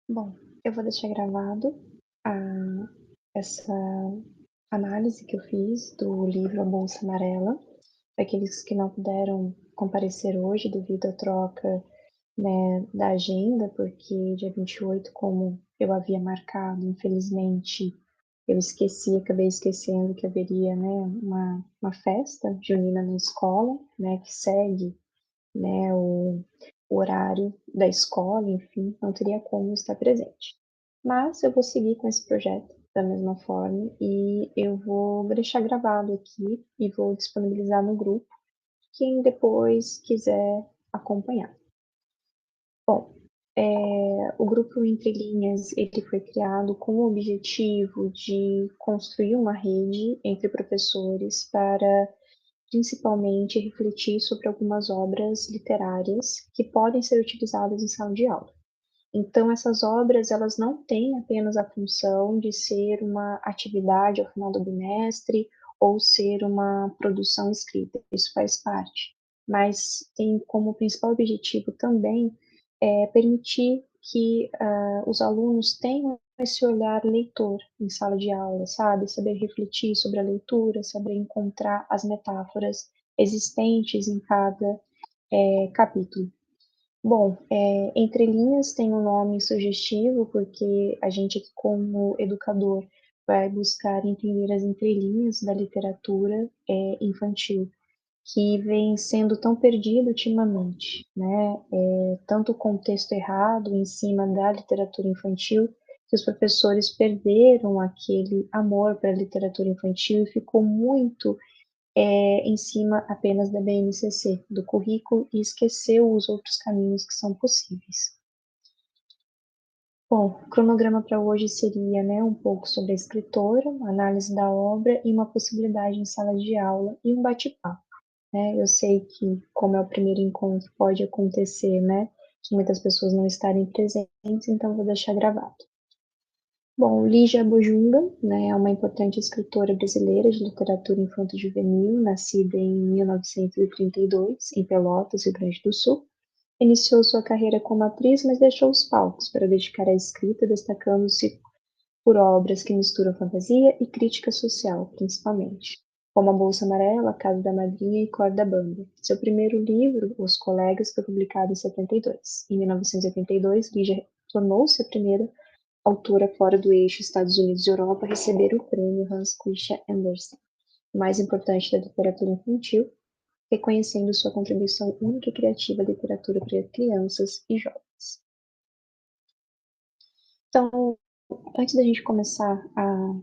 Bom, eu vou deixar gravado, ah, essa análise que eu fiz do livro A Bolsa Amarela, para aqueles que não puderam comparecer hoje devido à troca, né, da agenda, porque dia 28, como eu havia marcado, infelizmente, eu esqueci, acabei esquecendo que haveria, né, uma festa junina na escola, né, que segue, né, o horário da escola, enfim, não teria como estar presente. Mas eu vou seguir com esse projeto da mesma forma e eu vou deixar gravado aqui e vou disponibilizar no grupo, quem depois quiser acompanhar. Bom, o grupo Entre Linhas, ele foi criado com o objetivo de construir uma rede entre professores para principalmente refletir sobre algumas obras literárias que podem ser utilizadas em sala de aula. Então, essas obras, elas não têm apenas a função de ser uma atividade ao final do bimestre ou ser uma produção escrita, isso faz parte, mas tem como principal objetivo também permitir que os alunos tenham esse olhar leitor em sala de aula, sabe? Saber refletir sobre a leitura, saber encontrar as metáforas existentes em cada capítulo. Bom, Entre Linhas tem um nome sugestivo, porque a gente, como educador, vai buscar entender as entrelinhas da literatura infantil, que vem sendo tão perdido ultimamente, né? Tanto o contexto errado em cima da literatura infantil, que os professores perderam aquele amor para a literatura infantil e ficou muito em cima apenas da BNCC, do currículo, e esqueceu os outros caminhos que são possíveis. Bom, o cronograma para hoje seria, né, um pouco sobre a escritora, uma análise da obra e uma possibilidade em sala de aula e um bate-papo, né? Eu sei que, como é o primeiro encontro, pode acontecer, né, de muitas pessoas não estarem presentes, então vou deixar gravado. Bom, Lígia Bojunga, né, é uma importante escritora brasileira de literatura infanto-juvenil, nascida em 1932, em Pelotas, Rio Grande do Sul. Iniciou sua carreira como atriz, mas deixou os palcos para dedicar à escrita, destacando-se por obras que misturam fantasia e crítica social, principalmente, como A Bolsa Amarela, A Casa da Madrinha e Cor da Banda. Seu primeiro livro, Os Colegas, foi publicado em 72. Em 1982, Lígia tornou-se a primeira autora fora do eixo Estados Unidos e Europa a receber o prêmio Hans Christian Andersen, o mais importante da literatura infantil, reconhecendo sua contribuição única e criativa à literatura para crianças e jovens. Então, antes da gente começar a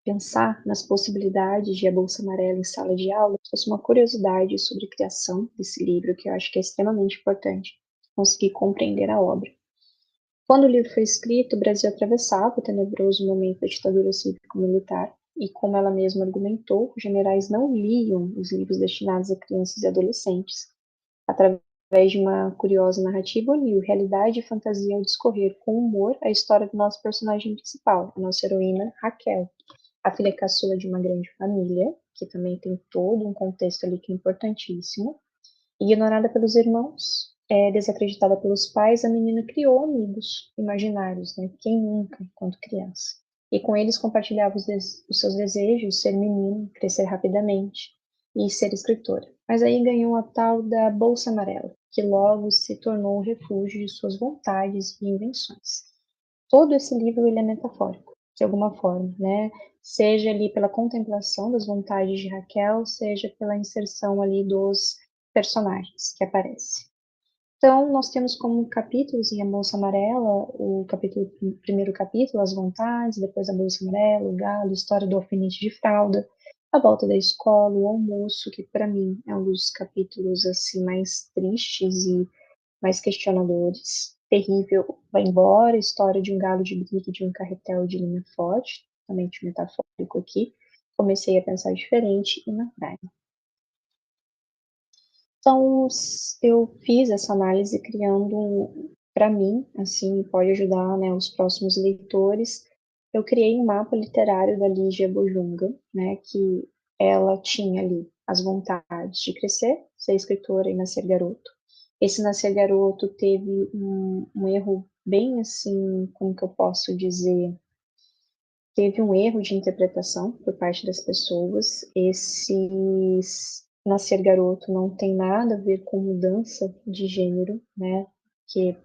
pensar nas possibilidades de A Bolsa Amarela em sala de aula, trouxe uma curiosidade sobre a criação desse livro, que eu acho que é extremamente importante conseguir compreender a obra. Quando o livro foi escrito, o Brasil atravessava o tenebroso momento da ditadura cívico-militar, e como ela mesma argumentou, os generais não liam os livros destinados a crianças e adolescentes. Através de uma curiosa narrativa, uniu realidade e fantasia ao discorrer com humor a história do nosso personagem principal, a nossa heroína Raquel, a filha caçula de uma grande família, que também tem todo um contexto ali que é importantíssimo. Ignorada pelos irmãos, desacreditada pelos pais, a menina criou amigos imaginários, né? Quem nunca, quando criança? E com eles compartilhava os seus desejos, ser menina, crescer rapidamente e ser escritora. Mas aí ganhou a tal da Bolsa Amarela, que logo se tornou o refúgio de suas vontades e invenções. Todo esse livro ele é metafórico, de alguma forma, né? Seja ali pela contemplação das vontades de Raquel, seja pela inserção ali dos personagens que aparecem. Então, nós temos como capítulos em A Bolsa Amarela, o primeiro capítulo, As Vontades, depois A Bolsa Amarela, o Galo, História do Alfinete de Fralda, A Volta da Escola, o Almoço, que para mim é um dos capítulos assim mais tristes e mais questionadores. Terrível vai embora, História de um Galo de Briga e de um Carretel de Linha Forte, totalmente metafórico aqui. Comecei a pensar diferente e na praia. Então, eu fiz essa análise criando, para mim, assim, pode ajudar, né, os próximos leitores. Eu criei um mapa literário da Lígia Bojunga, né, que ela tinha ali as vontades de crescer, ser escritora e nascer garoto. Esse nascer garoto teve um erro bem assim, como que eu posso dizer, teve um erro de interpretação por parte das pessoas. Esse nascer garoto não tem nada a ver com mudança de gênero, né? Que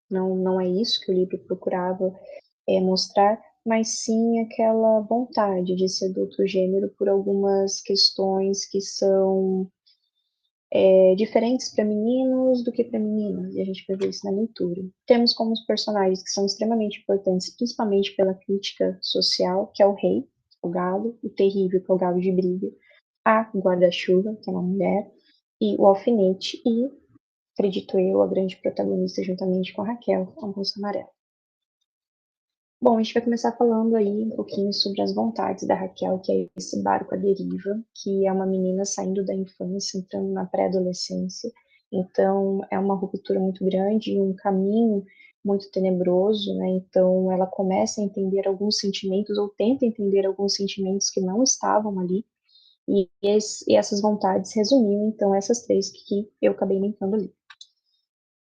não é isso que o livro procurava mostrar, mas sim aquela vontade de ser do outro gênero por algumas questões que são diferentes para meninos do que para meninas, e a gente vai ver isso na leitura. Temos como os personagens que são extremamente importantes, principalmente pela crítica social, que é o rei, o galo, o terrível, que é o galo de briga, a guarda-chuva, que é uma mulher, e o alfinete, e, acredito eu, a grande protagonista, juntamente com a Raquel, a moça amarela. Bom, a gente vai começar falando aí um pouquinho sobre as vontades da Raquel, que é esse barco à deriva, que é uma menina saindo da infância, entrando na pré-adolescência. Então, é uma ruptura muito grande, um caminho muito tenebroso, né? Então, ela começa a entender alguns sentimentos, ou tenta entender alguns sentimentos que não estavam ali, e essas vontades resumiam, então, essas três que eu acabei mentando ali.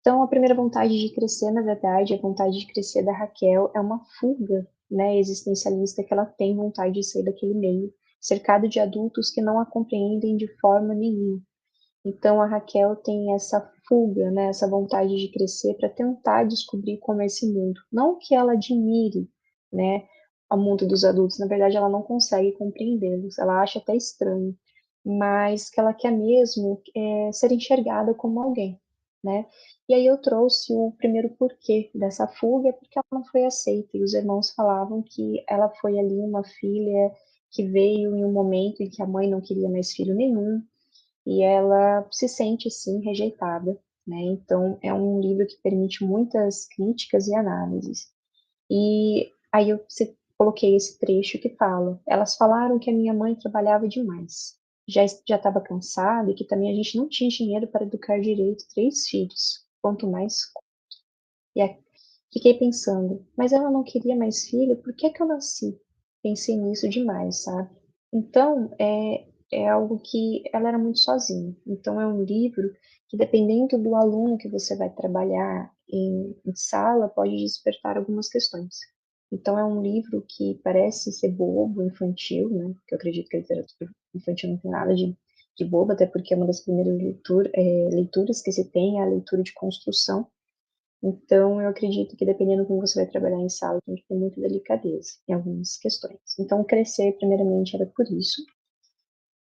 Então, a primeira vontade de crescer, na verdade, a vontade de crescer da Raquel é uma fuga, né, existencialista que ela tem vontade de sair daquele meio, cercado de adultos que não a compreendem de forma nenhuma. Então, a Raquel tem essa fuga, né, essa vontade de crescer para tentar descobrir como é esse mundo. Não que ela admire, né, o mundo dos adultos, na verdade, ela não consegue compreendê-los, ela acha até estranho, mas que ela quer mesmo ser enxergada como alguém, né? E aí eu trouxe o primeiro porquê dessa fuga, porque ela não foi aceita, e os irmãos falavam que ela foi ali uma filha que veio em um momento em que a mãe não queria mais filho nenhum, e ela se sente, sim, rejeitada, né? Então, é um livro que permite muitas críticas e análises. E aí coloquei esse trecho que fala: elas falaram que a minha mãe trabalhava demais, já estava cansada e que também a gente não tinha dinheiro para educar direito 3 filhos, quanto mais. E fiquei pensando, mas ela não queria mais filho, por que que eu nasci? Pensei nisso demais, sabe? Então, é algo que ela era muito sozinha. Então, é um livro que, dependendo do aluno que você vai trabalhar em sala, pode despertar algumas questões. Então, é um livro que parece ser bobo, infantil, né? Que eu acredito que a literatura infantil não tem nada de bobo, até porque é uma das primeiras leituras que se tem, é a leitura de construção. Então, eu acredito que dependendo como você vai trabalhar em sala, tem que ter muita delicadeza em algumas questões. Então, crescer, primeiramente, era por isso.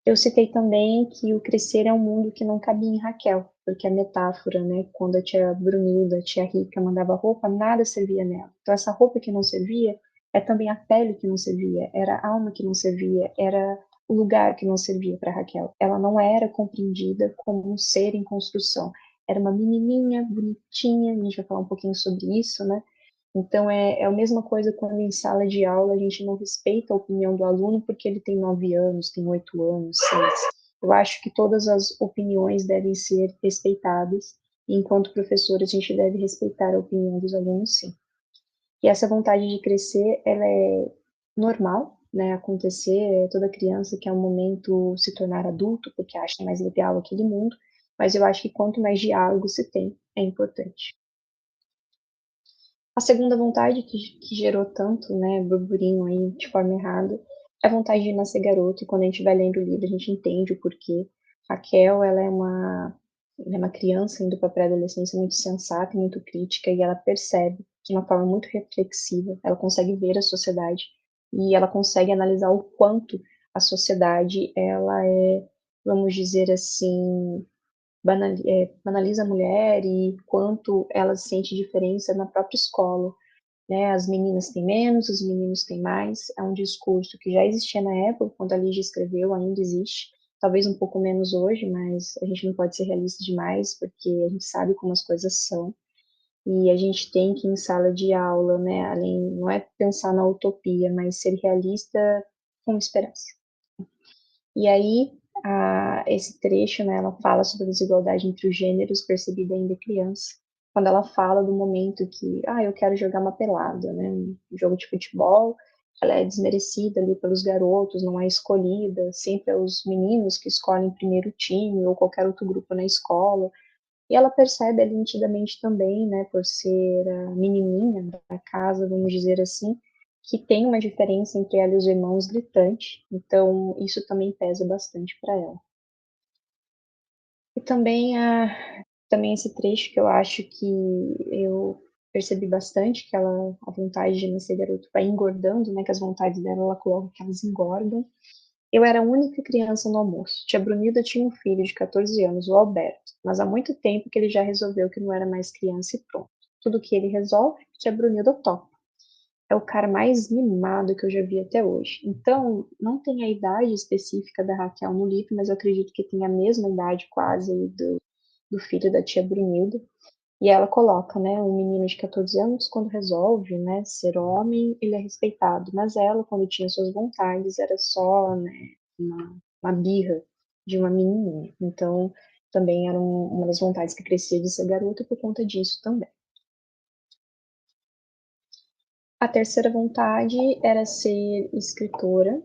Eu citei também que o crescer é um mundo que não cabia em Raquel, porque a metáfora, né, quando a tia Brunilda, a tia Rica, mandava roupa, nada servia nela. Então, essa roupa que não servia é também a pele que não servia, era a alma que não servia, era o lugar que não servia para Raquel. Ela não era compreendida como um ser em construção. Era uma menininha bonitinha, a gente vai falar um pouquinho sobre isso, né? Então, é a mesma coisa quando em sala de aula a gente não respeita a opinião do aluno porque ele tem 9 anos, tem 8 anos, 6. Eu acho que todas as opiniões devem ser respeitadas, e enquanto professor a gente deve respeitar a opinião dos alunos, sim. E essa vontade de crescer, ela é normal, né, acontecer, toda criança quer um momento se tornar adulto, porque acha mais legal aquele mundo, mas eu acho que quanto mais diálogo se tem, é importante. A segunda vontade que gerou tanto, né, burburinho aí de forma errada, é a vontade de nascer garoto, e quando a gente vai lendo o livro, a gente entende o porquê. Raquel, ela é uma criança indo para a pré-adolescência muito sensata e muito crítica, e ela percebe de uma forma muito reflexiva, ela consegue ver a sociedade, e ela consegue analisar o quanto a sociedade, ela é, vamos dizer assim, banaliza a mulher e quanto ela sente diferença na própria escola, né? As meninas têm menos, os meninos têm mais. É um discurso que já existia na época, quando a Lígia escreveu, ainda existe. Talvez um pouco menos hoje, mas a gente não pode ser realista demais, porque a gente sabe como as coisas são. E a gente tem que, em sala de aula, né, além, não é pensar na utopia, mas ser realista com esperança. E aí, esse trecho, né, ela fala sobre a desigualdade entre os gêneros percebida ainda criança, quando ela fala do momento que, eu quero jogar uma pelada, né, um jogo de futebol, ela é desmerecida ali pelos garotos, não é escolhida, sempre é os meninos que escolhem primeiro time ou qualquer outro grupo na escola, E ela percebe ali nitidamente também, né, por ser a menininha da casa, vamos dizer assim, que tem uma diferença entre ela e os irmãos gritante, então isso também pesa bastante para ela. E também esse trecho que eu acho que eu percebi bastante, que ela, a vontade de nascer garoto vai engordando, né, que as vontades dela, ela coloca que elas engordam. Eu era a única criança no almoço. Tia Brunilda tinha um filho de 14 anos, o Alberto, mas há muito tempo que ele já resolveu que não era mais criança e pronto. Tudo que ele resolve, tia Brunilda topa. É o cara mais mimado que eu já vi até hoje. Então, não tem a idade específica da Raquel no livro, mas eu acredito que tem a mesma idade quase do filho da tia Brunilda. E ela coloca, né, um menino de 14 anos, quando resolve, né, ser homem, ele é respeitado. Mas ela, quando tinha suas vontades, era só, né, uma birra de uma menininha. Então, também era uma das vontades que crescia de ser garota por conta disso também. A terceira vontade era ser escritora,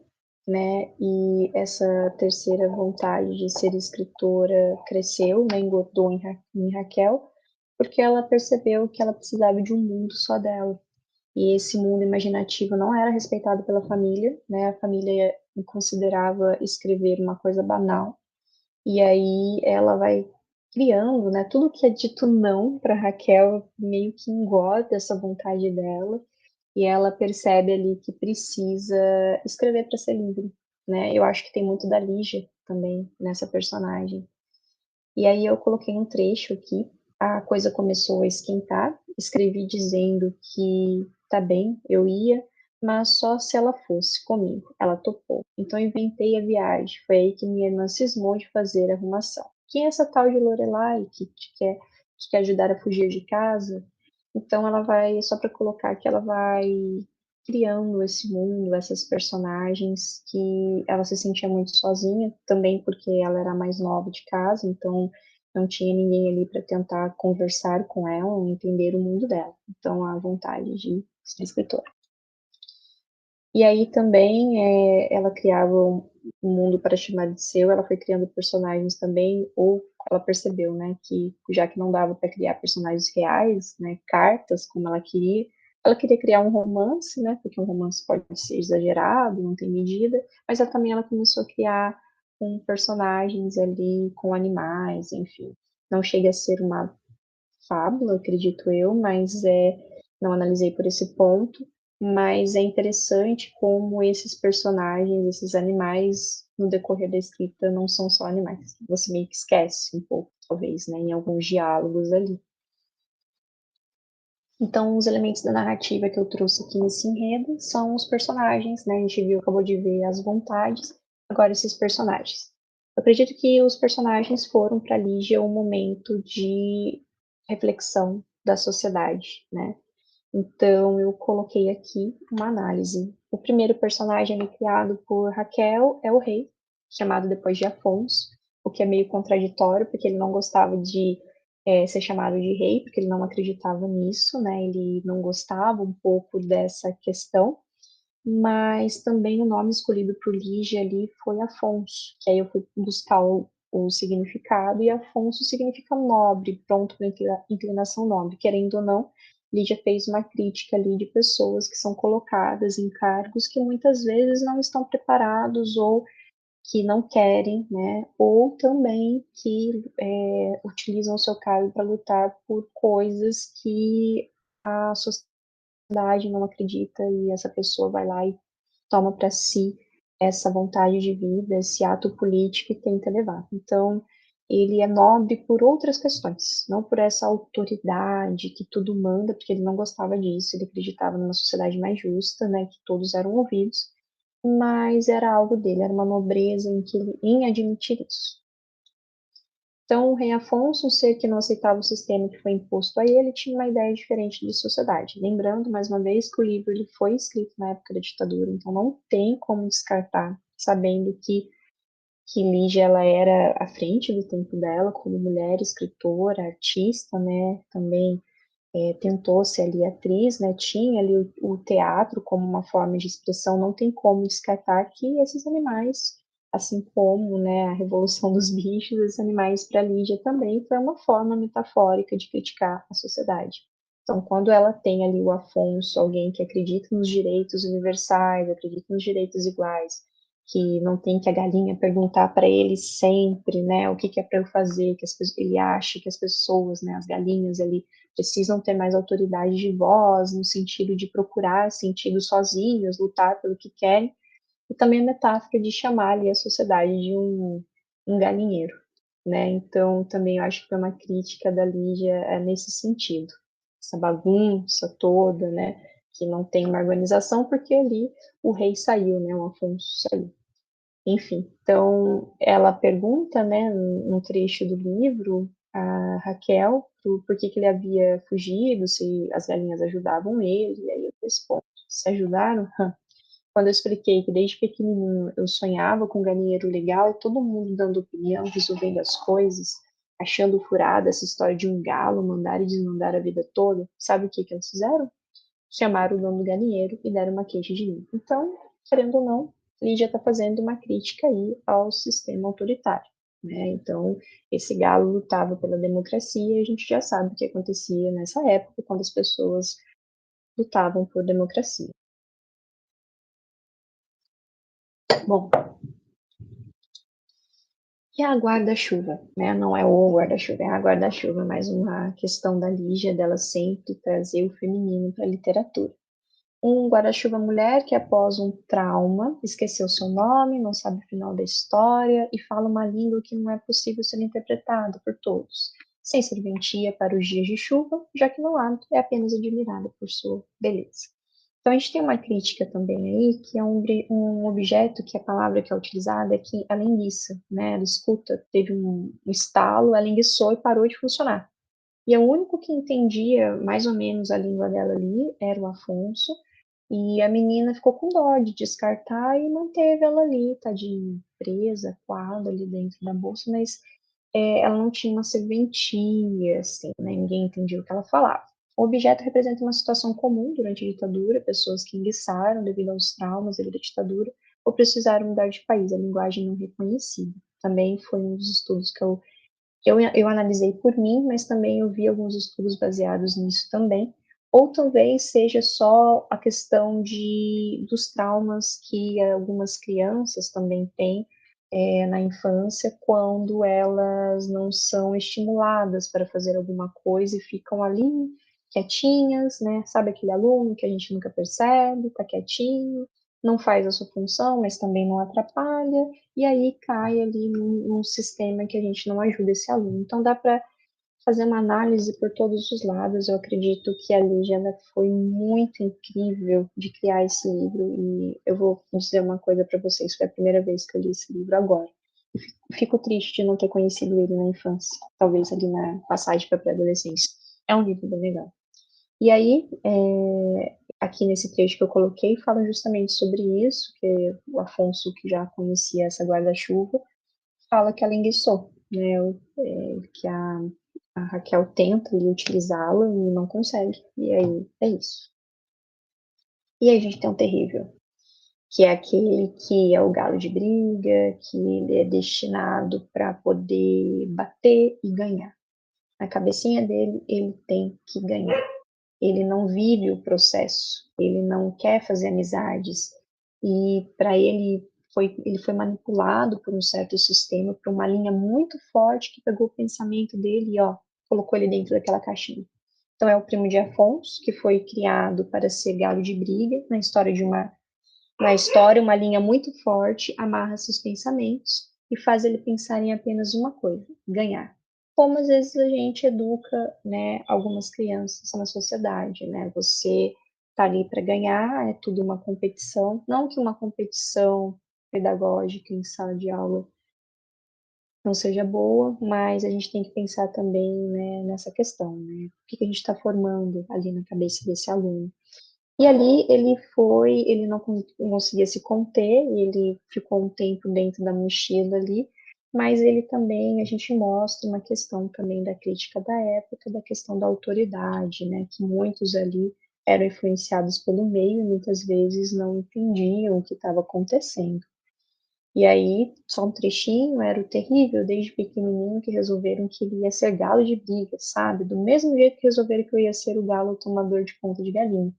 né? E essa terceira vontade de ser escritora cresceu, né? Engordou em Raquel, porque ela percebeu que ela precisava de um mundo só dela. E esse mundo imaginativo não era respeitado pela família, né? A família considerava escrever uma coisa banal. E aí ela vai criando, né? Tudo que é dito não para Raquel meio que engorda essa vontade dela e ela percebe ali que precisa escrever para ser livre, né? Eu acho que tem muito da Lígia também nessa personagem. E aí eu coloquei um trecho aqui. A coisa começou a esquentar. Escrevi dizendo que tá bem, eu ia, mas só se ela fosse comigo. Ela topou. Então inventei a viagem. Foi aí que minha irmã cismou de fazer a arrumação. Quem é essa tal de Lorelai que quer ajudar a fugir de casa? Então ela vai, só para colocar que ela vai criando esse mundo, essas personagens que ela se sentia muito sozinha, também porque ela era a mais nova de casa, então não tinha ninguém ali para tentar conversar com ela, entender o mundo dela. Então a vontade de ser escritora. E aí também ela criava um mundo para chamar de seu, ela foi criando personagens também, ou ela percebeu, né, que já que não dava para criar personagens reais, né, cartas como ela queria criar um romance, né, porque um romance pode ser exagerado, não tem medida, mas ela começou a criar com personagens ali, com animais, enfim. Não chega a ser uma fábula, acredito eu, mas não analisei por esse ponto, mas é interessante como esses personagens, esses animais, no decorrer da escrita, não são só animais. Você meio que esquece um pouco, talvez, né, em alguns diálogos ali. Então, os elementos da narrativa que eu trouxe aqui nesse enredo são os personagens, né? A gente viu, acabou de ver as vontades, agora esses personagens. Eu acredito que os personagens foram para Lígia um momento de reflexão da sociedade, né? Então, eu coloquei aqui uma análise. O primeiro personagem criado por Raquel é o rei, chamado depois de Afonso, o que é meio contraditório, porque ele não gostava de ser chamado de rei, porque ele não acreditava nisso, né? Ele não gostava um pouco dessa questão, mas também o nome escolhido por Lígia ali foi Afonso, que aí eu fui buscar o significado, e Afonso significa nobre, pronto para inclinação nobre, querendo ou não, Lígia fez uma crítica ali de pessoas que são colocadas em cargos que muitas vezes não estão preparados ou que não querem, né, ou também que utilizam o seu cargo para lutar por coisas que a sociedade não acredita e essa pessoa vai lá e toma para si essa vontade de vida, esse ato político e tenta levar. Então, ele é nobre por outras questões, não por essa autoridade que tudo manda, porque ele não gostava disso, ele acreditava numa sociedade mais justa, né, que todos eram ouvidos, mas era algo dele, era uma nobreza em admitir isso. Então, o rei Afonso, um ser que não aceitava o sistema que foi imposto a ele, tinha uma ideia diferente de sociedade. Lembrando, mais uma vez, que o livro ele foi escrito na época da ditadura, então não tem como descartar, sabendo que Lígia ela era à frente do tempo dela, como mulher, escritora, artista, né? Também tentou ser ali atriz, né? Tinha ali o teatro como uma forma de expressão, não tem como descartar que esses animais assim como, né, a revolução dos bichos, esses animais para Lígia também foi uma forma metafórica de criticar a sociedade. Então, quando ela tem ali o Afonso, alguém que acredita nos direitos universais, acredita nos direitos iguais, que não tem que a galinha perguntar para ele sempre, né, o que, que é para eu fazer, que ele acha que as pessoas, né, as galinhas ali precisam ter mais autoridade de voz, no sentido de procurar sentido sozinhos, lutar pelo que querem, e também a metáfora de chamar ali a sociedade de um galinheiro, né? Então, também eu acho que foi uma crítica da Lígia nesse sentido. Essa bagunça toda, né? Que não tem uma organização, porque ali o rei saiu, né? O Afonso saiu. Enfim, então ela pergunta, né, num trecho do livro, a Raquel, por que que ele havia fugido, se as galinhas ajudavam ele, e aí eu respondo, se ajudaram? Quando eu expliquei que desde pequenininho eu sonhava com um galinheiro legal, todo mundo dando opinião, resolvendo as coisas, achando furada essa história de um galo mandar e desmandar a vida toda, sabe o que que eles fizeram? Chamaram o dono do galinheiro e deram uma queixa de mim. Então, querendo ou não, Lídia está fazendo uma crítica aí ao sistema autoritário, né? Então, esse galo lutava pela democracia e a gente já sabe o que acontecia nessa época, quando as pessoas lutavam por democracia. Bom, e a guarda-chuva, né? Não é o guarda-chuva, é a guarda-chuva, mais uma questão da Lígia, dela sempre trazer o feminino para a literatura. Um guarda-chuva mulher que, após um trauma, esqueceu seu nome, não sabe o final da história e fala uma língua que não é possível ser interpretada por todos, sem serventia para os dias de chuva, já que no hábito é apenas admirada por sua beleza. Então, a gente tem uma crítica também aí, que é um objeto que a palavra que é utilizada é que a linguiça, né? Ela escuta, teve um estalo, ela enguiçou e parou de funcionar. E o único que entendia mais ou menos a língua dela ali era o Afonso, e a menina ficou com dó de descartar e manteve ela ali, tadinha, presa, coada ali dentro da bolsa, mas ela não tinha uma serventia, assim, né? Ninguém entendia o que ela falava. O objeto representa uma situação comum durante a ditadura, pessoas que enguiçaram devido aos traumas devido à ditadura ou precisaram mudar de país, a linguagem não reconhecida. Também foi um dos estudos que eu analisei por mim, mas também eu vi alguns estudos baseados nisso também. Ou talvez seja só a questão dos traumas que algumas crianças também têm na infância, quando elas não são estimuladas para fazer alguma coisa e ficam ali quietinhas, né? Sabe aquele aluno que a gente nunca percebe, tá quietinho, não faz a sua função, mas também não atrapalha, e aí cai ali num sistema que a gente não ajuda esse aluno. Então dá para fazer uma análise por todos os lados. Eu acredito que a Lígia foi muito incrível de criar esse livro e eu vou dizer uma coisa para vocês, foi a primeira vez que eu li esse livro agora. Fico triste de não ter conhecido ele na infância, talvez ali na passagem para a pré-adolescência. É um livro bem legal. E aí, aqui nesse trecho que eu coloquei, fala justamente sobre isso, que o Afonso, que já conhecia essa guarda-chuva, fala que ela enguiçou, né, que a Raquel tenta utilizá-la e não consegue. E aí, é isso. E aí a gente tem um terrível, que é aquele que é o galo de briga, que ele é destinado para poder bater e ganhar. Na cabecinha dele, ele tem que ganhar. Ele não vive o processo, ele não quer fazer amizades, e para ele foi manipulado por um certo sistema, por uma linha muito forte que pegou o pensamento dele e ó, colocou ele dentro daquela caixinha. Então é o primo de Afonso, que foi criado para ser galo de briga, na história uma linha muito forte amarra seus pensamentos e faz ele pensar em apenas uma coisa, ganhar. Como às vezes a gente educa, né, algumas crianças na sociedade, né? Você tá ali para ganhar, é tudo uma competição, não que uma competição pedagógica em sala de aula não seja boa, mas a gente tem que pensar também, né, nessa questão, né? O que que a gente está formando ali na cabeça desse aluno? E ali ele não conseguia se conter, ele ficou um tempo dentro da mochila ali, mas ele também, a gente mostra uma questão também da crítica da época, da questão da autoridade, né, que muitos ali eram influenciados pelo meio e muitas vezes não entendiam o que estava acontecendo. E aí, só um trechinho, era o terrível, desde pequenininho, que resolveram que ele ia ser galo de briga, sabe? Do mesmo jeito que resolveram que eu ia ser o galo tomador de conta de galinha.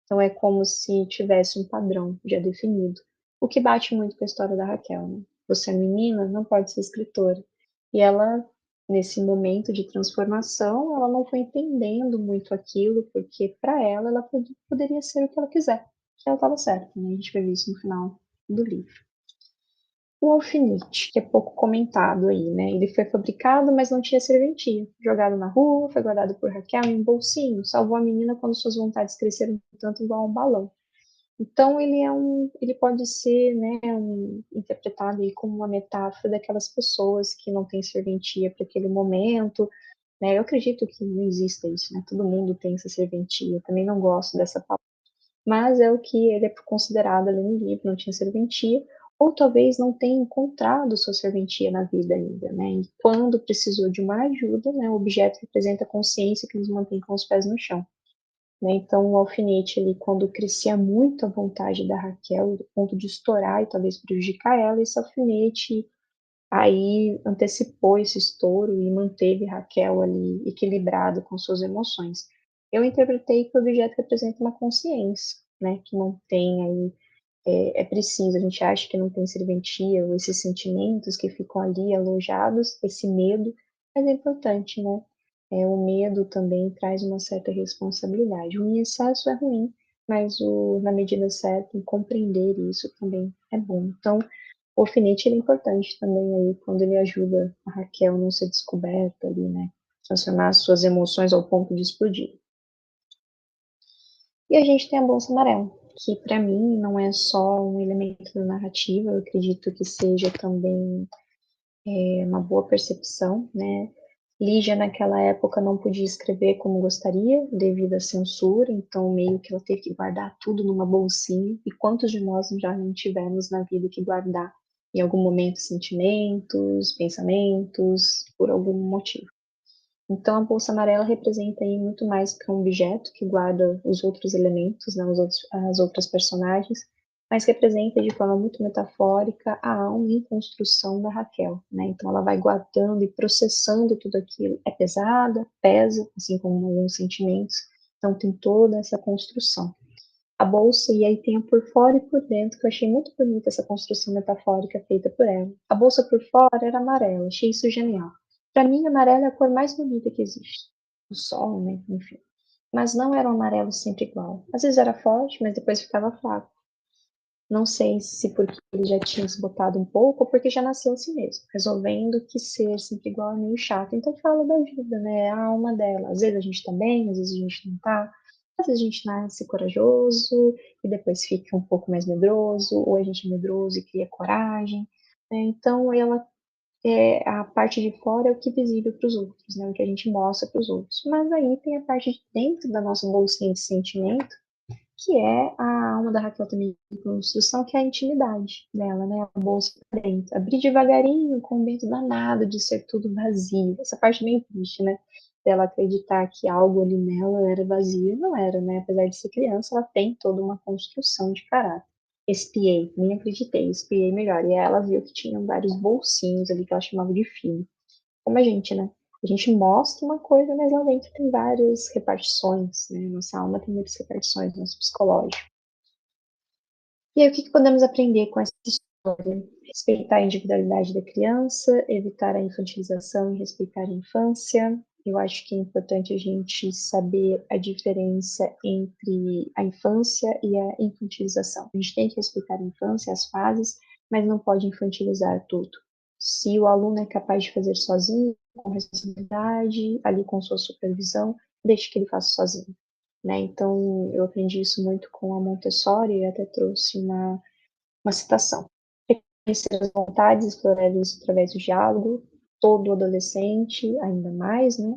Então é como se tivesse um padrão já definido. O que bate muito com a história da Raquel, né? Você é menina, não pode ser escritora. E ela, nesse momento de transformação, ela não foi entendendo muito aquilo, porque para ela, ela poderia ser o que ela quiser. Que ela estava certa, né? A gente vê isso no final do livro. O alfinete, que é pouco comentado aí, né? Ele foi fabricado, mas não tinha serventia. Jogado na rua, foi guardado por Raquel em um bolsinho, salvou a menina quando suas vontades cresceram tanto igual a um balão. Então ele pode ser, né, interpretado aí como uma metáfora daquelas pessoas que não têm serventia para aquele momento, né? Eu acredito que não exista isso, né? Todo mundo tem essa serventia. Eu também não gosto dessa palavra, mas é o que ele é considerado ali no livro, não tinha serventia, ou talvez não tenha encontrado sua serventia na vida ainda, né? E quando precisou de uma ajuda, né, o objeto representa a consciência que nos mantém com os pés no chão, né? Então, o alfinete, ele, quando crescia muito a vontade da Raquel, do ponto de estourar e talvez prejudicar ela, esse alfinete aí antecipou esse estouro e manteve Raquel ali equilibrada com suas emoções. Eu interpretei que o objeto representa uma consciência, né, que não tem aí, é preciso, a gente acha que não tem serventia, ou esses sentimentos que ficam ali alojados, esse medo, mas é importante, né? O medo também traz uma certa responsabilidade. O em excesso é ruim, mas na medida certa, em compreender isso também é bom. Então, o alfinete ele é importante também aí quando ele ajuda a Raquel a não ser descoberta ali, né? Transformar as suas emoções ao ponto de explodir. E a gente tem a bolsa amarela, que para mim não é só um elemento da narrativa, eu acredito que seja também uma boa percepção, né? Lígia naquela época não podia escrever como gostaria devido à censura, então meio que ela teve que guardar tudo numa bolsinha. E quantos de nós já não tivemos na vida que guardar em algum momento sentimentos, pensamentos, por algum motivo? Então, a bolsa amarela representa aí muito mais que um objeto que guarda os outros elementos, né, as outras personagens, mas representa de forma muito metafórica a alma em construção da Raquel, né? Então, ela vai guardando e processando tudo aquilo. É pesada, pesa, assim como alguns sentimentos. Então, tem toda essa construção. A bolsa, e aí tem a por fora e por dentro, que eu achei muito bonita essa construção metafórica feita por ela. A bolsa por fora era amarela, achei isso genial. Para mim, amarelo é a cor mais bonita que existe. O sol, né? Enfim. Mas não era um amarelo sempre igual. Às vezes era forte, mas depois ficava fraco. Não sei se porque ele já tinha se botado um pouco ou porque já nasceu assim mesmo, resolvendo que ser sempre igual é meio chato. Então fala da vida, né? A alma dela. Às vezes a gente tá bem, às vezes a gente não tá. Às vezes a gente nasce corajoso e depois fica um pouco mais medroso, ou a gente é medroso e cria coragem, né? Então ela a parte de fora é o que é visível para os outros, né? O que a gente mostra para os outros. Mas aí tem a parte de dentro da nossa bolsinha de sentimento, que é a alma da Raquel também em construção, que é a intimidade dela, né? A bolsa pra dentro. Abrir devagarinho com o medo danado de ser tudo vazio. Essa parte bem triste, né? Dela acreditar que algo ali nela era vazio, não era, né? Apesar de ser criança, ela tem toda uma construção de caráter. Espiei, nem acreditei, espiei melhor. E ela viu que tinham vários bolsinhos ali que ela chamava de filho. Como a gente, né? A gente mostra uma coisa, mas lá dentro tem várias repartições, né? Nossa alma tem muitas repartições, nosso psicológico. E aí, o que podemos aprender com essa história? Respeitar a individualidade da criança, evitar a infantilização e respeitar a infância. Eu acho que é importante a gente saber a diferença entre a infância e a infantilização. A gente tem que respeitar a infância, as fases, mas não pode infantilizar tudo. Se o aluno é capaz de fazer sozinho, com responsabilidade, ali com sua supervisão, deixe que ele faça sozinho, né? Então, eu aprendi isso muito com a Montessori e até trouxe uma citação. Conhecer as vontades, explorar isso através do diálogo. Todo adolescente, ainda mais, né?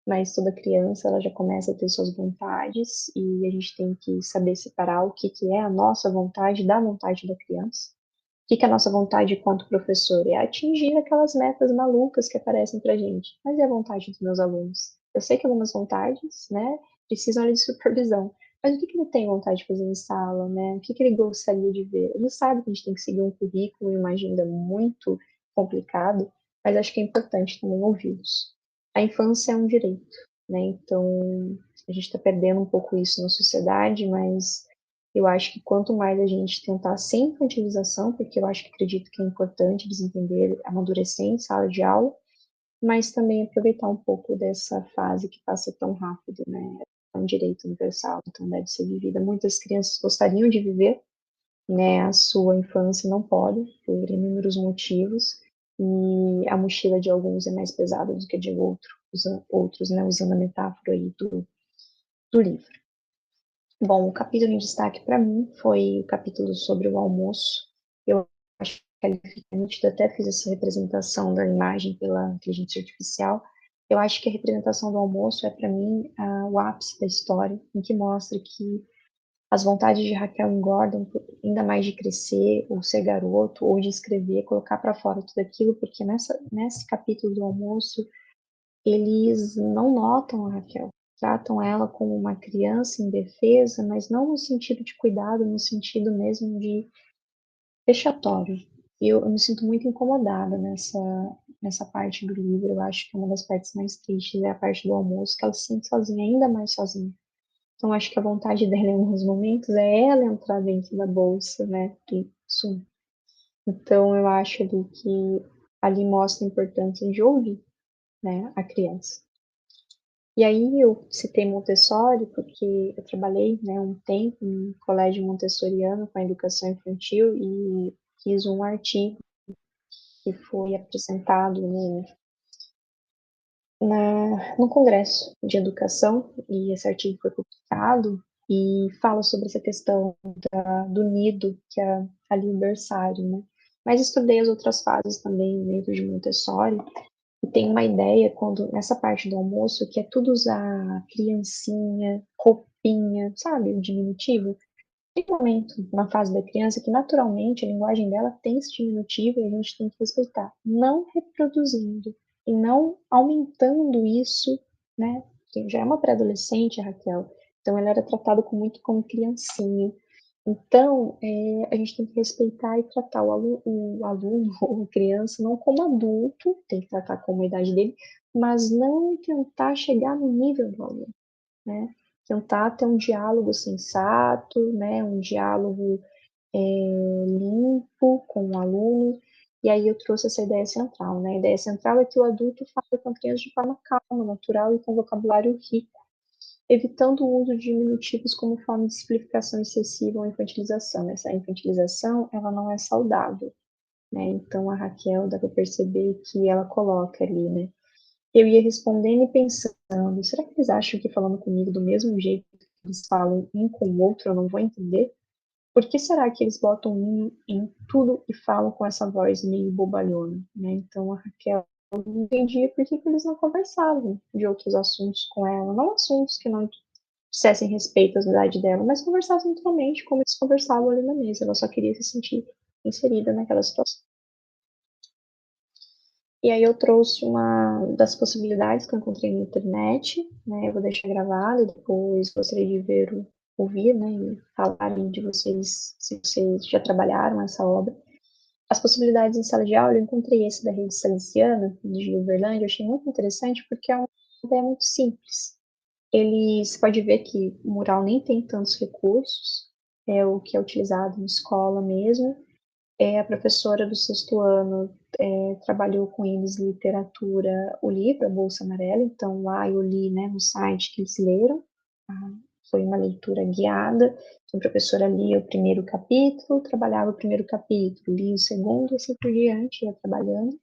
Mas toda criança, ela já começa a ter suas vontades e a gente tem que saber separar o que, que é a nossa vontade da vontade da criança. O que, que é a nossa vontade enquanto professor? É atingir aquelas metas malucas que aparecem pra gente. Mas é a vontade dos meus alunos. Eu sei que algumas vontades, né, precisam ali de supervisão, mas o que que ele tem vontade de fazer em sala, né? O que que ele gostaria de ver? Ele sabe que a gente tem que seguir um currículo e uma agenda muito complicado, mas acho que é importante também ouvi-los. A infância é um direito, né? Então, a gente está perdendo um pouco isso na sociedade, mas eu acho que quanto mais a gente tentar sem infantilização, porque eu acho que acredito que é importante eles entenderem, amadurecer em sala de aula, mas também aproveitar um pouco dessa fase que passa tão rápido, né? É um direito universal, então deve ser vivida. Muitas crianças gostariam de viver, né, a sua infância, não podem, por inúmeros motivos, e a mochila de alguns é mais pesada do que a de outros, né, usando a metáfora aí do livro. Bom, o capítulo em destaque para mim foi o capítulo sobre o almoço. Eu acho que ali fica nítido, até fiz essa representação da imagem pela inteligência artificial. Eu acho que a representação do almoço é, para mim, o ápice da história, em que mostra que as vontades de Raquel engordam, ainda mais de crescer, ou ser garoto, ou de escrever, colocar para fora tudo aquilo, porque nesse capítulo do almoço, eles não notam a Raquel, tratam ela como uma criança indefesa, mas não no sentido de cuidado, no sentido mesmo de vexatório. Eu me sinto muito incomodada nessa parte do livro. Eu acho que uma das partes mais tristes é a parte do almoço, que ela se sente sozinha, ainda mais sozinha. Então, acho que a vontade dela em alguns momentos é ela entrar dentro da bolsa, né, e sumir. Então, eu acho ali que ali mostra a importância de ouvir, né, a criança. E aí eu citei Montessori porque eu trabalhei, né, um tempo em colégio montessoriano com a educação infantil e fiz um artigo que foi apresentado no Congresso de Educação, e esse artigo foi publicado e fala sobre essa questão do nido, que é ali o berçário, né? Mas estudei as outras fases também dentro de Montessori, e tem uma ideia quando nessa parte do almoço que é tudo usar criancinha, roupinha, sabe, o diminutivo. Tem um momento na fase da criança que naturalmente a linguagem dela tem esse diminutivo e a gente tem que respeitar, não reproduzindo e não aumentando isso, né? Que já é uma pré-adolescente, a Raquel, então ela era tratada muito como criancinha. Então, a gente tem que respeitar e tratar o aluno ou a criança não como adulto, tem que tratar como a idade dele, mas não tentar chegar no nível do aluno, né? Tentar ter um diálogo sensato, né? Um diálogo limpo com o aluno. E aí eu trouxe essa ideia central, né? A ideia central é que o adulto fala com a criança de forma calma, natural e com vocabulário rico, evitando o uso de diminutivos como forma de simplificação excessiva ou infantilização. Essa infantilização, ela não é saudável, né? Então a Raquel dá para perceber que ela coloca ali, né? Eu ia respondendo e pensando, será que eles acham que falando comigo do mesmo jeito que eles falam um com o outro eu não vou entender? Por que será que eles botam um em tudo e falam com essa voz meio bobalhona, né? Então a Raquel não entendia por que eles não conversavam de outros assuntos com ela, não assuntos que não dissessem respeito à idade dela, mas conversassem naturalmente como eles conversavam ali na mesa. Ela só queria se sentir inserida naquela situação. E aí eu trouxe uma das possibilidades que eu encontrei na internet, né? Eu vou deixar gravado e depois gostaria de ouvir, né? E falarem de vocês, se vocês já trabalharam essa obra. As possibilidades em sala de aula, eu encontrei esse da rede salesiana, de Uberlândia, eu achei muito interessante porque é uma ideia muito simples. Você pode ver que o mural nem tem tantos recursos, é o que é utilizado na escola mesmo, a professora do sexto ano trabalhou com eles literatura, o livro, a Bolsa Amarela, então lá eu li, né, no site que eles leram, ah, foi uma leitura guiada, então a professora lia o primeiro capítulo, trabalhava o primeiro capítulo, lia o segundo, e assim por diante, ia trabalhando.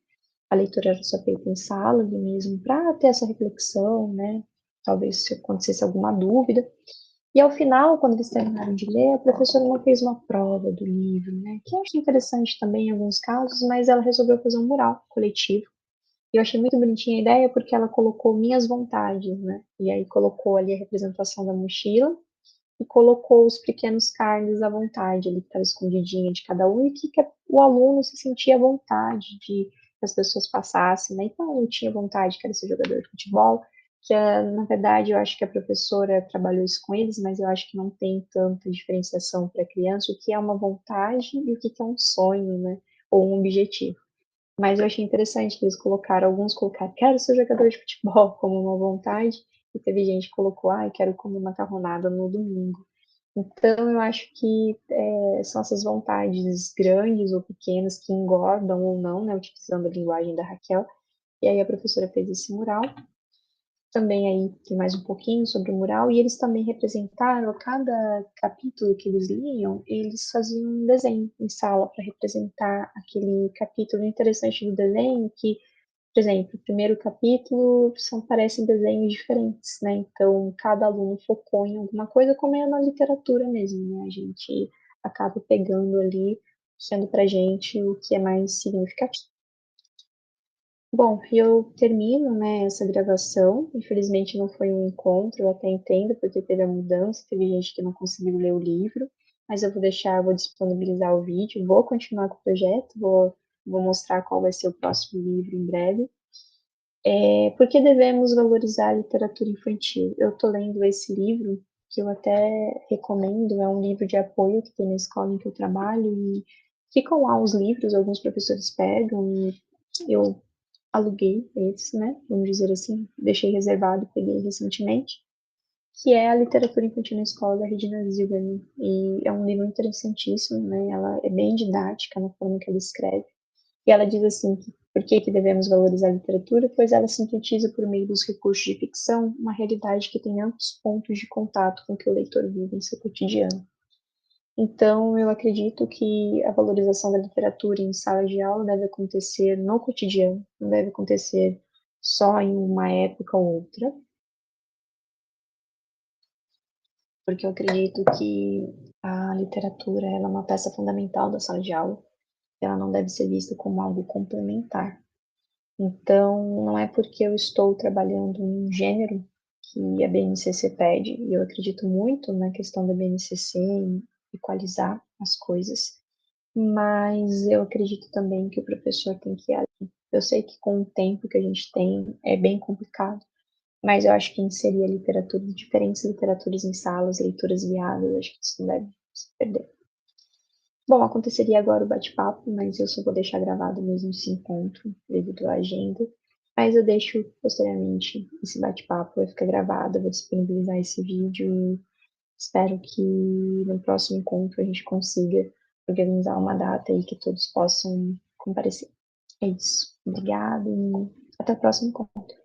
A leitura era só feita em sala, ali mesmo, para ter essa reflexão, né, talvez se acontecesse alguma dúvida. E ao final, quando eles terminaram de ler, a professora não fez uma prova do livro, né? Que eu acho interessante também em alguns casos, mas ela resolveu fazer um mural coletivo. E eu achei muito bonitinha a ideia porque ela colocou minhas vontades, né? E aí colocou ali a representação da mochila e colocou os pequenos cards à vontade ali que estava escondidinha de cada um e que o aluno se sentia à vontade de que as pessoas passassem, né? Então eu tinha vontade, quero ser jogador de futebol, que na verdade eu acho que a professora trabalhou isso com eles, mas eu acho que não tem tanta diferenciação para a criança, o que é uma vontade e o que é um sonho, né? Ou um objetivo. Mas eu achei interessante que eles colocaram, alguns colocaram, quero ser jogador de futebol como uma vontade, e teve gente que colocou, ah, quero comer macarronada no domingo. Então eu acho que são essas vontades grandes ou pequenas que engordam ou não, né, utilizando a linguagem da Raquel. E aí a professora fez esse mural. Também aí tem mais um pouquinho sobre o mural, e eles também representaram, a cada capítulo que eles liam, eles faziam um desenho em sala para representar aquele capítulo. Interessante do desenho é que, por exemplo, o primeiro capítulo parecem desenhos diferentes, né? Então, cada aluno focou em alguma coisa, como é na literatura mesmo, né? A gente acaba pegando ali, sendo para gente o que é mais significativo. Bom, eu termino, né, essa gravação. Infelizmente não foi um encontro, eu até entendo, porque teve a mudança, teve gente que não conseguiu ler o livro, mas eu vou deixar, vou disponibilizar o vídeo, vou continuar com o projeto, vou mostrar qual vai ser o próximo livro em breve. Por que devemos valorizar a literatura infantil? Eu estou lendo esse livro, que eu até recomendo, é um livro de apoio que tem na escola em que eu trabalho, e ficam lá os livros, alguns professores pegam, e eu aluguei esse, né? Vamos dizer assim, deixei reservado, peguei recentemente, que é a literatura infantil na escola da Regina Zilberman. E é um livro interessantíssimo, né? Ela é bem didática na forma que ela escreve. E ela diz assim que por que devemos valorizar a literatura? Pois ela sintetiza por meio dos recursos de ficção uma realidade que tem amplos pontos de contato com o que o leitor vive em seu cotidiano. Então, eu acredito que a valorização da literatura em sala de aula deve acontecer no cotidiano, não deve acontecer só em uma época ou outra, porque eu acredito que a literatura ela é uma peça fundamental da sala de aula, ela não deve ser vista como algo complementar. Então, não é porque eu estou trabalhando em um gênero que a BNCC pede, e eu acredito muito na questão da BNCC em equalizar as coisas, mas eu acredito também que o professor tem que ir além. Eu sei que com o tempo que a gente tem é bem complicado, mas eu acho que inserir a literatura, diferentes literaturas em salas, leituras guiadas, acho que isso não deve se perder. Bom, aconteceria agora o bate-papo, mas eu só vou deixar gravado mesmo esse encontro, devido à agenda. Mas eu deixo posteriormente esse bate-papo, vai ficar gravado, eu vou disponibilizar esse vídeo e espero que no próximo encontro a gente consiga organizar uma data aí que todos possam comparecer. É isso. Obrigada e até o próximo encontro.